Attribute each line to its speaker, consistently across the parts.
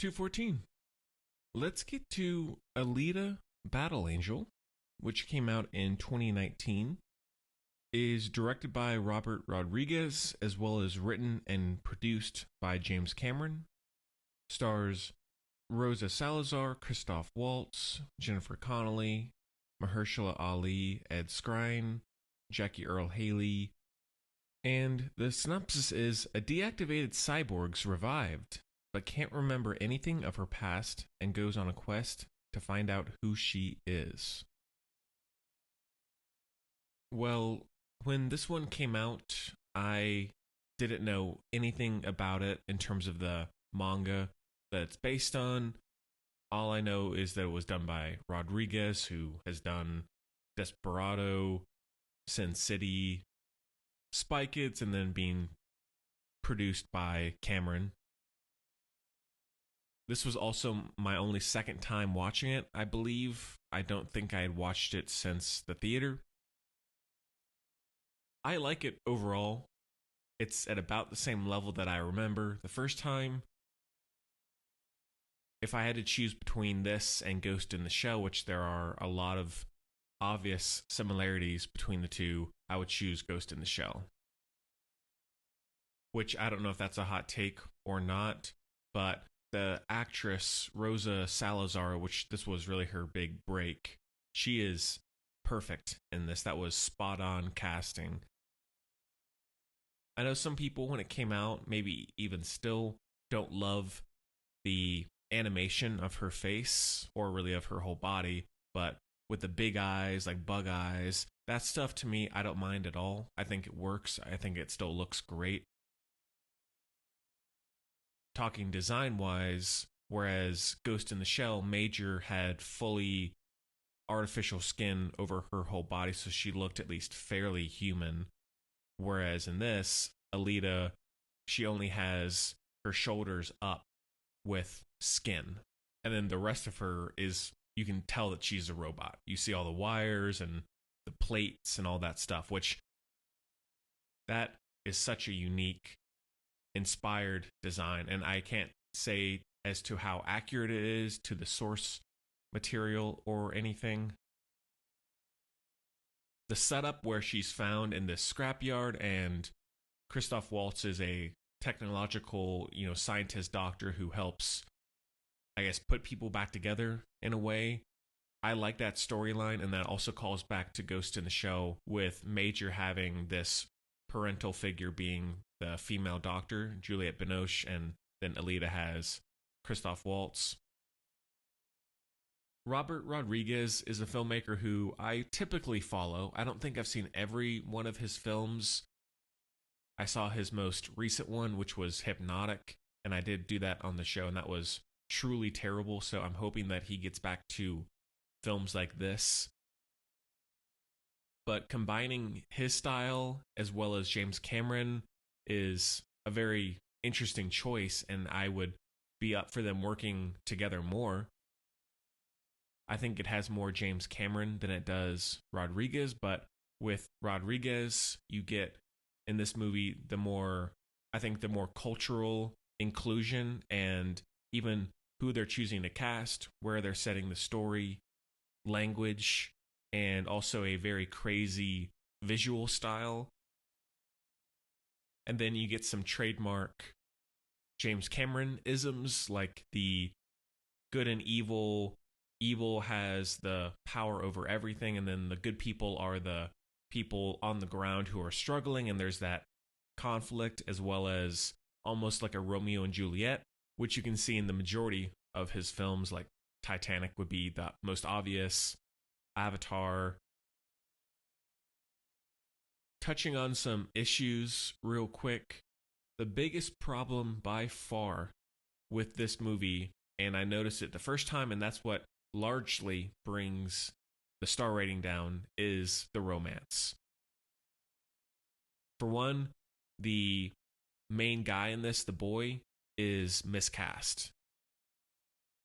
Speaker 1: 214. Let's get to Alita Battle Angel, which came out in 2019. Is directed by Robert Rodriguez as well as written and produced by James Cameron. Stars Rosa Salazar, Christoph Waltz, Jennifer Connelly, Mahershala Ali, Ed Skrein, Jackie Earl Haley. And the synopsis is a deactivated cyborg's revived, but can't remember anything of her past and goes on a quest to find out who she is. Well, when this one came out, I didn't know anything about it in terms of the manga that it's based on. All I know is that it was done by Rodriguez, who has done Desperado, Sin City, Spy Kids, and then being produced by Cameron. This was also my only second time watching it, I believe. I don't think I had watched it since the theater. I like it overall. It's at about the same level that I remember the first time. If I had to choose between this and Ghost in the Shell, which there are a lot of obvious similarities between the two, I would choose Ghost in the Shell. Which I don't know if that's a hot take or not, but the actress Rosa Salazar, which this was really her big break, she is perfect in this. That was spot on casting. I know some people, when it came out, maybe even still, don't love the animation of her face or really of her whole body, but with the big eyes, like bug eyes, that stuff to me, I don't mind at all. I think it works. I think it still looks great. Talking design wise, whereas Ghost in the Shell, Major had fully artificial skin over her whole body, so she looked at least fairly human. Whereas in this, Alita, she only has her shoulders up with skin. And then the rest of her is, you can tell that she's a robot. You see all the wires and the plates and all that stuff, which that is such a unique, inspired design. And I can't say as to how accurate it is to the source material or anything. The setup where she's found in this scrapyard and Christoph Waltz is a technological, scientist doctor who helps, I guess, put people back together in a way. I like that storyline, and that also calls back to Ghost in the Shell with Major having this parental figure being the female doctor, Juliette Binoche, and then Alita has Christoph Waltz. Robert Rodriguez is a filmmaker who I typically follow. I don't think I've seen every one of his films. I saw his most recent one, which was Hypnotic, and I did do that on the show, and that was truly terrible, so I'm hoping that he gets back to films like this. But combining his style as well as James Cameron is a very interesting choice, and I would be up for them working together more. I think it has more James Cameron than it does Rodriguez, but with Rodriguez, you get in this movie the more cultural inclusion and even who they're choosing to cast, where they're setting the story, language, and also a very crazy visual style. And then you get some trademark James Cameron isms like the good and evil. Evil has the power over everything, and then the good people are the people on the ground who are struggling, and there's that conflict as well as almost like a Romeo and Juliet, which you can see in the majority of his films, like Titanic would be the most obvious, Avatar. Touching on some issues real quick, the biggest problem by far with this movie, and I noticed it the first time, and that's what largely brings the star rating down, is the romance. For one, the main guy in this, the boy, is miscast.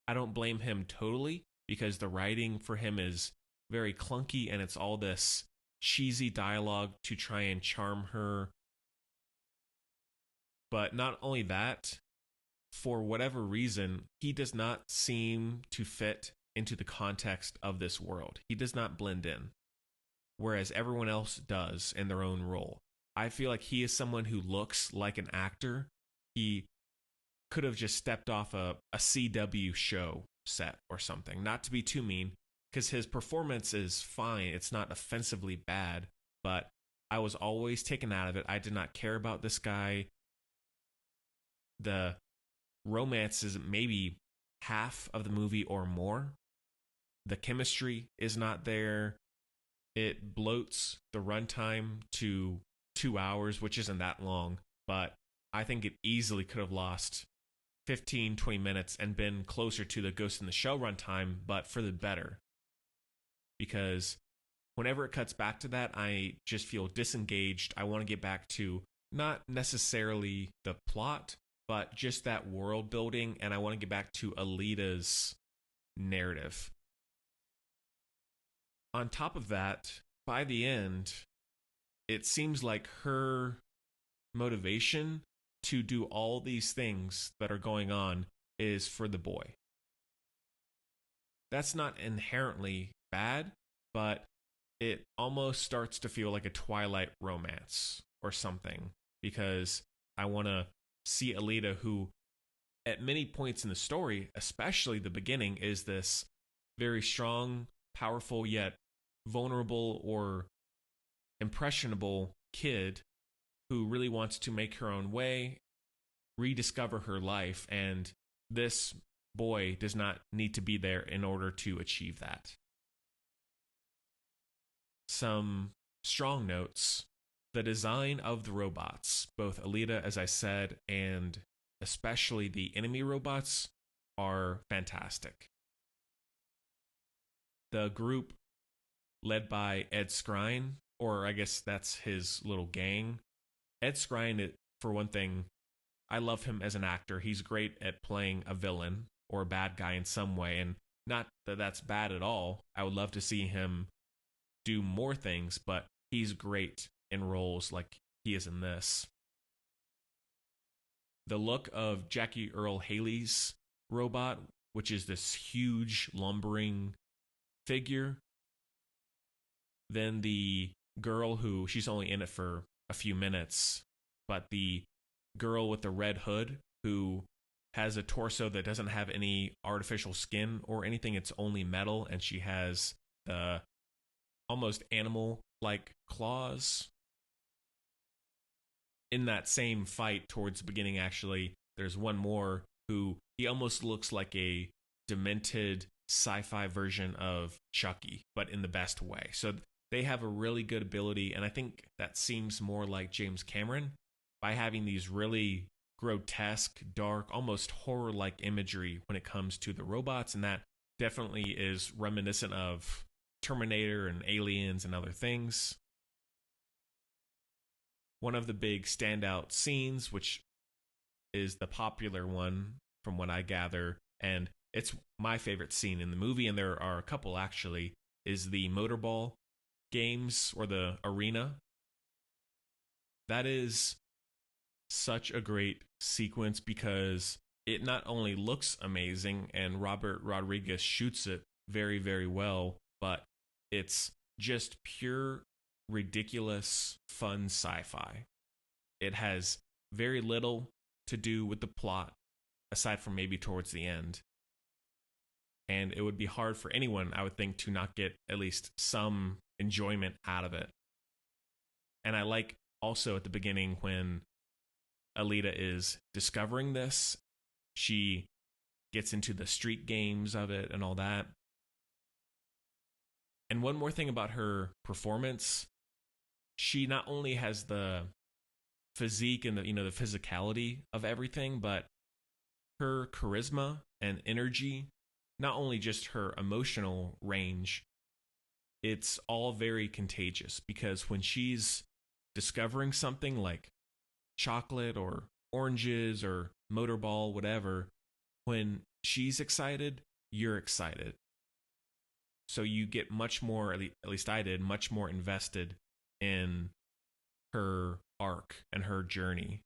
Speaker 1: I don't blame him totally because the writing for him is very clunky and it's all this cheesy dialogue to try and charm her. But not only that, for whatever reason, he does not seem to fit into the context of this world. He does not blend in, whereas everyone else does in their own role. I feel like he is someone who looks like an actor. He could have just stepped off a CW show set or something. Not to be too mean, because his performance is fine. It's not offensively bad, but I was always taken out of it. I did not care about this guy. The romance is maybe half of the movie or more. The chemistry is not there. It bloats the runtime to 2 hours, which isn't that long, but I think it easily could have lost 15, 20 minutes and been closer to the Ghost in the Shell runtime, but for the better. Because whenever it cuts back to that, I just feel disengaged. I want to get back to not necessarily the plot, but just that world building, and I want to get back to Alita's narrative. On top of that, by the end, it seems like her motivation to do all these things that are going on is for the boy. That's not inherently bad, but it almost starts to feel like a Twilight romance or something, because I want to see Alita, who at many points in the story, especially the beginning, is this very strong, powerful, yet vulnerable or impressionable kid who really wants to make her own way, rediscover her life, and this boy does not need to be there in order to achieve that. Some strong notes: the design of the robots, both Alita, as I said, and especially the enemy robots, are fantastic. The group led by Ed Skrein, or I guess that's his little gang. Ed Skrein, for one thing, I love him as an actor. He's great at playing a villain or a bad guy in some way, and not that that's bad at all. I would love to see him do more things, but he's great in roles like he is in this. The look of Jackie Earle Haley's robot, which is this huge lumbering figure. Then the girl who, she's only in it for a few minutes, but the girl with the red hood who has a torso that doesn't have any artificial skin or anything. It's only metal, and she has the almost animal-like claws. In that same fight towards the beginning, actually, there's one more who, he almost looks like a demented sci-fi version of Chucky, but in the best way. So they have a really good ability, and I think that seems more like James Cameron by having these really grotesque, dark, almost horror-like imagery when it comes to the robots, and that definitely is reminiscent of Terminator and Aliens and other things. One of the big standout scenes, which is the popular one from what I gather, and it's my favorite scene in the movie, and there are a couple actually, is the motorball games or the arena. That is such a great sequence because it not only looks amazing and Robert Rodriguez shoots it very, very well, but it's just pure, ridiculous, fun sci-fi. It has very little to do with the plot, aside from maybe towards the end. And it would be hard for anyone, I would think, to not get at least some enjoyment out of it. And I like also at the beginning when Alita is discovering this, she gets into the street games of it and all that. And one more thing about her performance, she not only has the physique and the physicality of everything, but her charisma and energy, not only just her emotional range, it's all very contagious, because when she's discovering something like chocolate or oranges or motorball, whatever, when she's excited, you're excited. So you get much more, at least I did, much more invested in her arc and her journey.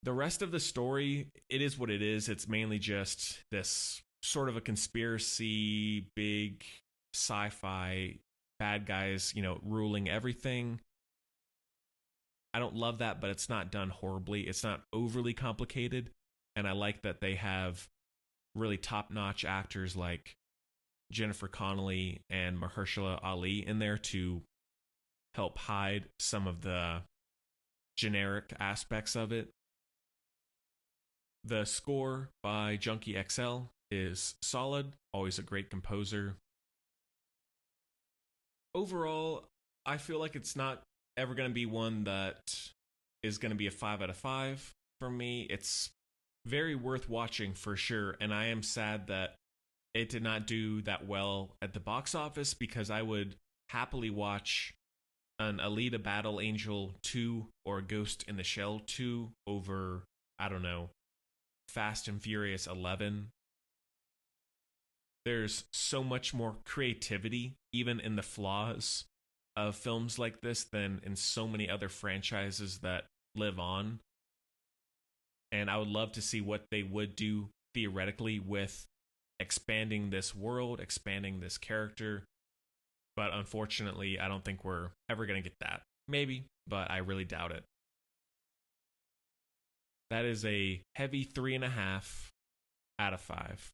Speaker 1: The rest of the story, it is what it is. It's mainly just this sort of a conspiracy, big sci-fi bad guys, ruling everything. I don't love that, but it's not done horribly. It's not overly complicated, and I like that they have really top-notch actors like Jennifer Connelly and Mahershala Ali in there to help hide some of the generic aspects of it. The score by Junkie XL is solid, always a great composer. Overall, I feel like it's not ever going to be one that is going to be a 5 out of 5 for me. It's very worth watching for sure, and I am sad that it did not do that well at the box office because I would happily watch an Alita Battle Angel 2 or Ghost in the Shell 2 over, I don't know, Fast and Furious 11. There's so much more creativity, even in the flaws of films like this, than in so many other franchises that live on. And I would love to see what they would do theoretically with expanding this world, expanding this character. But unfortunately, I don't think we're ever going to get that. Maybe, but I really doubt it. That is a heavy 3.5 out of 5.